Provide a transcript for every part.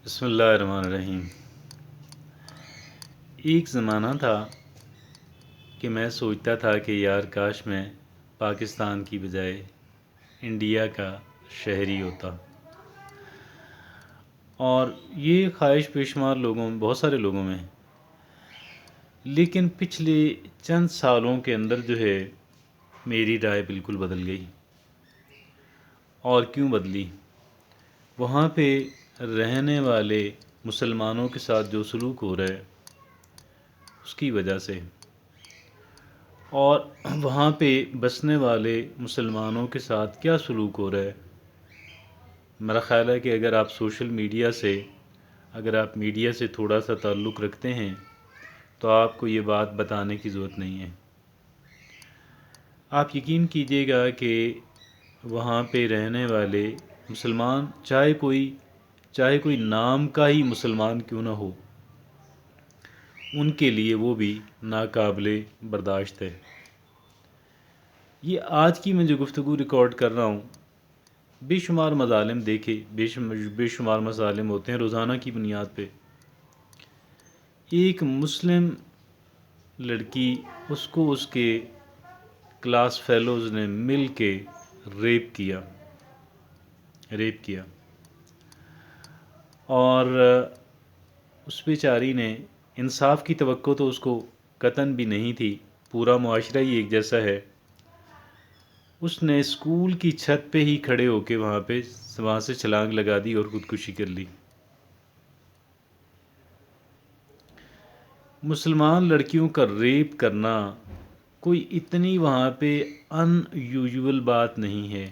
بسم اللہ الرحمن الرحیم۔ ایک زمانہ تھا کہ میں سوچتا تھا کہ یار کاش میں پاکستان کی بجائے انڈیا کا شہری ہوتا، اور یہ خواہش بے شمار لوگوں میں، بہت سارے لوگوں میں ہے۔ لیکن پچھلے چند سالوں کے اندر جو ہے میری رائے بالکل بدل گئی۔ اور کیوں بدلی؟ وہاں پہ رہنے والے مسلمانوں کے ساتھ جو سلوک ہو رہا ہے اس کی وجہ سے، اور وہاں پہ بسنے والے مسلمانوں کے ساتھ کیا سلوک ہو رہا ہے۔ میرا خیال ہے کہ اگر آپ میڈیا سے تھوڑا سا تعلق رکھتے ہیں تو آپ کو یہ بات بتانے کی ضرورت نہیں ہے۔ آپ یقین کیجئے گا کہ وہاں پہ رہنے والے مسلمان، چاہے کوئی نام کا ہی مسلمان کیوں نہ ہو، ان کے لیے وہ بھی ناقابل برداشت ہے۔ یہ آج کی میں جو گفتگو ریکارڈ کر رہا ہوں، بے شمار مظالم دیکھے، بے شمار مظالم ہوتے ہیں روزانہ کی بنیاد پہ۔ ایک مسلم لڑکی، اس کو اس کے کلاس فیلوز نے مل کے ریپ کیا اور اس بیچاری نے، انصاف کی توقع تو اس کو قطعاً بھی نہیں تھی، پورا معاشرہ ہی ایک جیسا ہے، اس نے اسکول کی چھت پہ ہی کھڑے ہو کے وہاں سے چھلانگ لگا دی اور خودکشی کر لی۔ مسلمان لڑکیوں کا ریپ کرنا کوئی اتنی وہاں پہ ان یوزول بات نہیں ہے،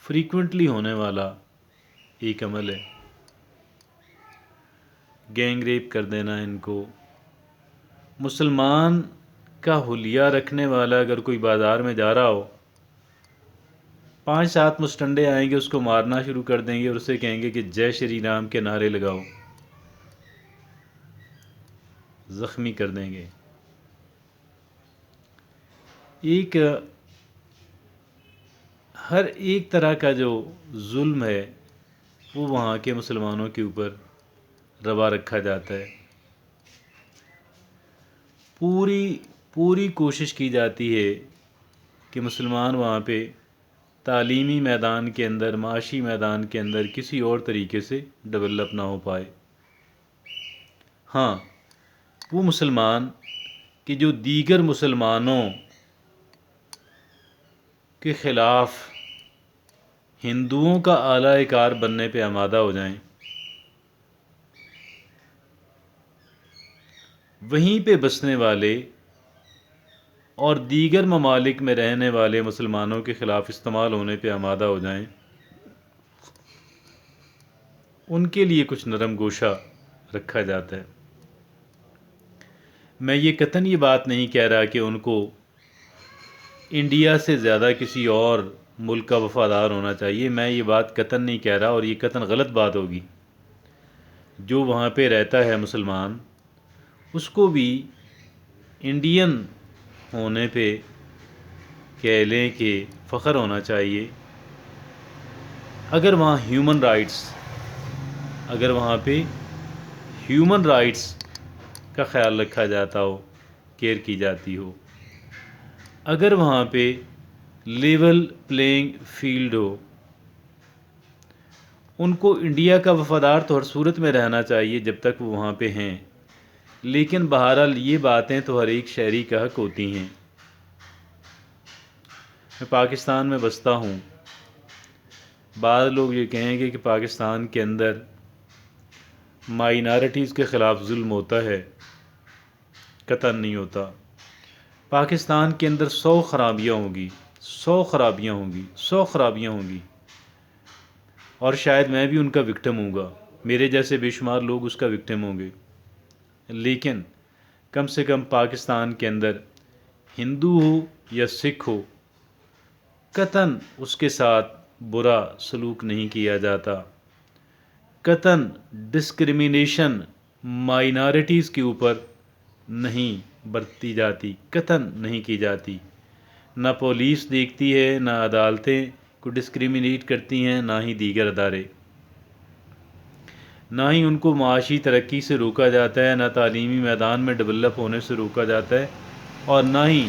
فریکوینٹلی ہونے والا ایک عمل ہے۔ گینگ ریپ کر دینا ان کو، مسلمان کا حلیہ رکھنے والا اگر کوئی بازار میں جا رہا ہو، 5-7 مستنڈے آئیں گے، اس کو مارنا شروع کر دیں گے اور اسے کہیں گے کہ جے شری رام کے نعرے لگاؤ، زخمی کر دیں گے۔ ہر ایک طرح کا جو ظلم ہے وہ وہاں کے مسلمانوں کے اوپر روا رکھا جاتا ہے۔ پوری کوشش کی جاتی ہے کہ مسلمان وہاں پہ تعلیمی میدان کے اندر، معاشی میدان کے اندر کسی اور طریقے سے ڈیولپ نہ ہو پائے۔ ہاں، وہ مسلمان کہ جو دیگر مسلمانوں کے خلاف ہندوؤں کا اعلی کار بننے پہ آمادہ ہو جائیں، وہیں پہ بسنے والے اور دیگر ممالک میں رہنے والے مسلمانوں کے خلاف استعمال ہونے پہ آمادہ ہو جائیں، ان کے لیے کچھ نرم گوشہ رکھا جاتا ہے۔ میں یہ قطعاً یہ بات نہیں کہہ رہا کہ ان کو انڈیا سے زیادہ کسی اور ملک کا وفادار ہونا چاہیے، میں یہ بات قطعاً نہیں کہہ رہا، اور یہ قطعاً غلط بات ہوگی۔ جو وہاں پہ رہتا ہے مسلمان، اس کو بھی انڈین ہونے پہ کہہ لیں کہ فخر ہونا چاہیے، اگر وہاں پہ ہیومن رائٹس کا خیال رکھا جاتا ہو، کیئر کی جاتی ہو، اگر وہاں پہ لیول پلینگ فیلڈ ہو۔ ان کو انڈیا کا وفادار تو ہر صورت میں رہنا چاہیے جب تک وہ وہاں پہ ہیں، لیکن بہرحال یہ باتیں تو ہر ایک شہری کا حق ہوتی ہیں۔ میں پاکستان میں بستا ہوں، بعض لوگ یہ کہیں گے کہ پاکستان کے اندر مائنارٹیز کے خلاف ظلم ہوتا ہے، قطعاً نہیں ہوتا۔ پاکستان کے اندر 100 خرابیاں ہوں گی، اور شاید میں بھی ان کا وکٹم ہوں گا، میرے جیسے بے شمار لوگ اس کا وکٹم ہوں گے، لیکن کم سے کم پاکستان کے اندر ہندو ہو یا سکھ ہو، قطعاً اس کے ساتھ برا سلوک نہیں کیا جاتا، قطعاً ڈسکرمنیشن مائنارٹیز کے اوپر نہیں برتی جاتی، قطعاً نہیں کی جاتی۔ نہ پولیس دیکھتی ہے، نہ عدالتیں کو ڈسکریمنیٹ کرتی ہیں، نہ ہی دیگر ادارے، نہ ہی ان کو معاشی ترقی سے روکا جاتا ہے، نہ تعلیمی میدان میں ڈیولپ ہونے سے روکا جاتا ہے، اور نہ ہی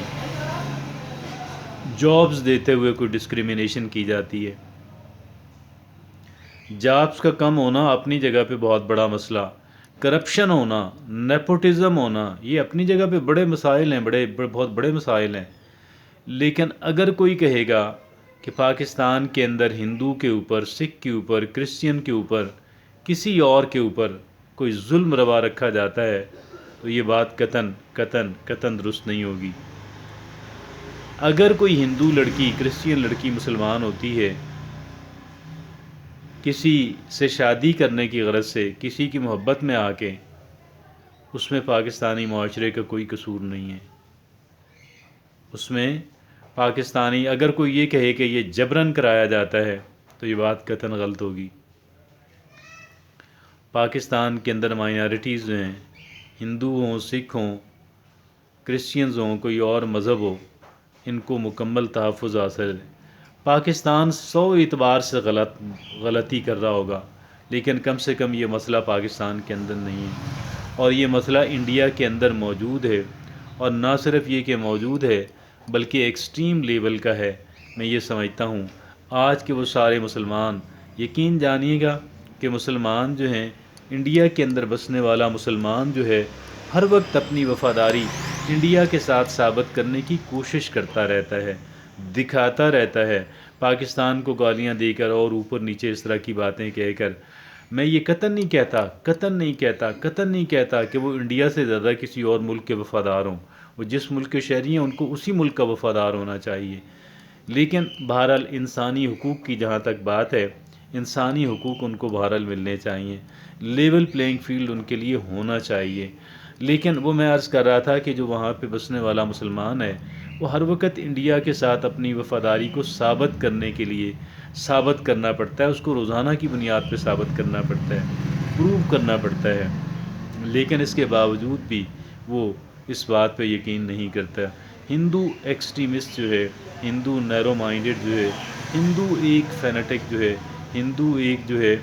جابز دیتے ہوئے کوئی ڈسکریمنیشن کی جاتی ہے۔ جابز کا کم ہونا اپنی جگہ پہ بہت بڑا مسئلہ، کرپشن ہونا، نیپوٹزم ہونا، یہ اپنی جگہ پہ بڑے مسائل ہیں، بہت بڑے مسائل ہیں۔ لیکن اگر کوئی کہے گا کہ پاکستان کے اندر ہندو کے اوپر، سکھ کے اوپر، کرسچین کے اوپر، کسی اور کے اوپر کوئی ظلم روا رکھا جاتا ہے، تو یہ بات قطعاً درست نہیں ہوگی۔ اگر کوئی ہندو لڑکی، کرسچین لڑکی مسلمان ہوتی ہے، کسی سے شادی کرنے کی غرض سے، کسی کی محبت میں آ کے، اس میں پاکستانی معاشرے کا کوئی قصور نہیں ہے۔ اس میں پاکستانی، اگر کوئی یہ کہے کہ یہ جبراً کرایا جاتا ہے، تو یہ بات قطعاً غلط ہوگی۔ پاکستان کے اندر مائنارٹیز جو ہیں، ہندو ہوں، سکھ ہوں، کرسچینز ہوں، کوئی اور مذہب ہو، ان کو مکمل تحفظ حاصل ہے۔ پاکستان 100 اعتبار سے غلطی کر رہا ہوگا، لیکن کم سے کم یہ مسئلہ پاکستان کے اندر نہیں ہے، اور یہ مسئلہ انڈیا کے اندر موجود ہے، اور نہ صرف یہ کہ موجود ہے بلکہ ایکسٹریم لیول کا ہے۔ میں یہ سمجھتا ہوں آج کے وہ سارے مسلمان، یقین جانیے گا کہ مسلمان جو ہیں، انڈیا کے اندر بسنے والا مسلمان جو ہے، ہر وقت اپنی وفاداری انڈیا کے ساتھ ثابت کرنے کی کوشش کرتا رہتا ہے، دکھاتا رہتا ہے، پاکستان کو گالیاں دے کر اور اوپر نیچے اس طرح کی باتیں کہہ کر۔ میں یہ قطعاً نہیں کہتا کہ وہ انڈیا سے زیادہ کسی اور ملک کے وفادار ہوں۔ وہ جس ملک کے شہری ہیں ان کو اسی ملک کا وفادار ہونا چاہیے، لیکن بہرحال انسانی حقوق کی جہاں تک بات ہے، انسانی حقوق ان کو بہرحال ملنے چاہیے، لیول پلینگ فیلڈ ان کے لیے ہونا چاہیے۔ لیکن وہ میں عرض کر رہا تھا کہ جو وہاں پہ بسنے والا مسلمان ہے، وہ ہر وقت انڈیا کے ساتھ اپنی وفاداری کو ثابت کرنے کے لیے ثابت کرنا پڑتا ہے، اس کو روزانہ کی بنیاد پہ ثابت کرنا پڑتا ہے، پروو کرنا پڑتا ہے، لیکن اس کے باوجود بھی وہ اس بات پہ یقین نہیں کرتا۔ ہندو ایکسٹریمسٹ جو ہے، ہندو نیرو مائنڈڈ جو ہے، ہندو ایک فینیٹک جو ہے، ہندو ایک جو ہے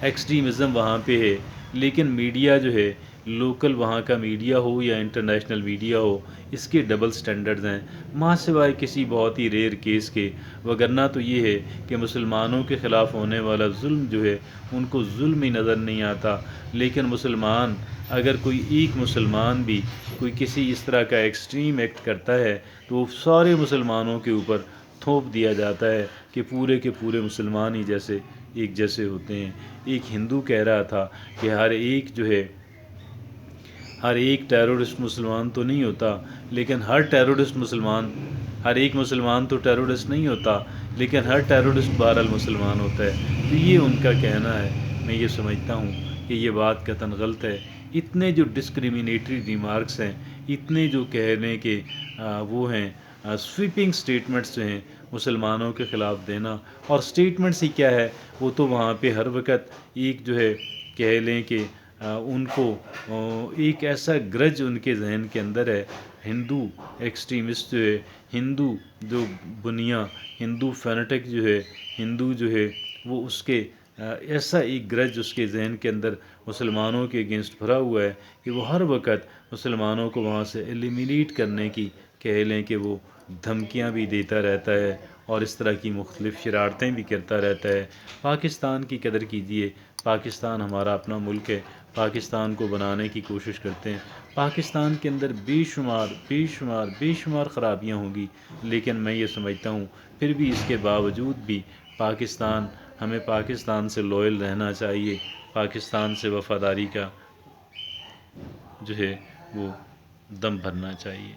ایکسٹریمزم وہاں پہ ہے، لیکن میڈیا جو ہے، لوکل وہاں کا میڈیا ہو یا انٹرنیشنل میڈیا ہو، اس کے ڈبل سٹینڈرڈز ہیں، ماں سوائے کسی بہت ہی ریئر کیس کے، وگرنہ تو یہ ہے کہ مسلمانوں کے خلاف ہونے والا ظلم جو ہے ان کو ظلم ہی نظر نہیں آتا۔ لیکن مسلمان، اگر کوئی ایک مسلمان بھی کوئی کسی اس طرح کا ایکسٹریم ایکٹ کرتا ہے تو وہ سارے مسلمانوں کے اوپر تھوپ دیا جاتا ہے کہ پورے کے پورے مسلمان ہی جیسے ایک جیسے ہوتے ہیں۔ ایک ہندو کہہ رہا تھا کہ ہر ایک ٹیرورسٹ مسلمان تو نہیں ہوتا، لیکن ہر ایک مسلمان تو ٹیرورسٹ نہیں ہوتا، لیکن ہر ٹیرورسٹ بہرحال مسلمان ہوتا ہے۔ تو یہ ان کا کہنا ہے۔ میں یہ سمجھتا ہوں کہ یہ بات قطعاً غلط ہے۔ اتنے جو ڈسکریمنیٹری ریمارکس ہیں، اتنے جو کہنے کے وہ ہیں سویپنگ سٹیٹمنٹس جو ہیں مسلمانوں کے خلاف دینا، اور سٹیٹمنٹس ہی کیا ہے، وہ تو وہاں پہ ہر وقت ایک جو ہے کہہ لیں کہ ان کو ایک ایسا گرج ان کے ذہن کے اندر ہے، ہندو ایکسٹریمسٹ جو ہے، ہندو جو بنیاں، ہندو فینیٹک جو ہے، ہندو جو ہے وہ اس کے ایسا ایک گرج اس کے ذہن کے اندر مسلمانوں کے اگینسٹ بھرا ہوا ہے کہ وہ ہر وقت مسلمانوں کو وہاں سے ایلیمینیٹ کرنے کی کہہ لیں کہ وہ دھمکیاں بھی دیتا رہتا ہے، اور اس طرح کی مختلف شرارتیں بھی کرتا رہتا ہے۔ پاکستان کی قدر کیجئے، پاکستان ہمارا اپنا ملک ہے، پاکستان کو بنانے کی کوشش کرتے ہیں۔ پاکستان کے اندر بے شمار خرابیاں ہوں گی، لیکن میں یہ سمجھتا ہوں پھر بھی اس کے باوجود بھی ہمیں پاکستان سے لوئل رہنا چاہیے، پاکستان سے وفاداری کا جو ہے وہ دم بھرنا چاہیے۔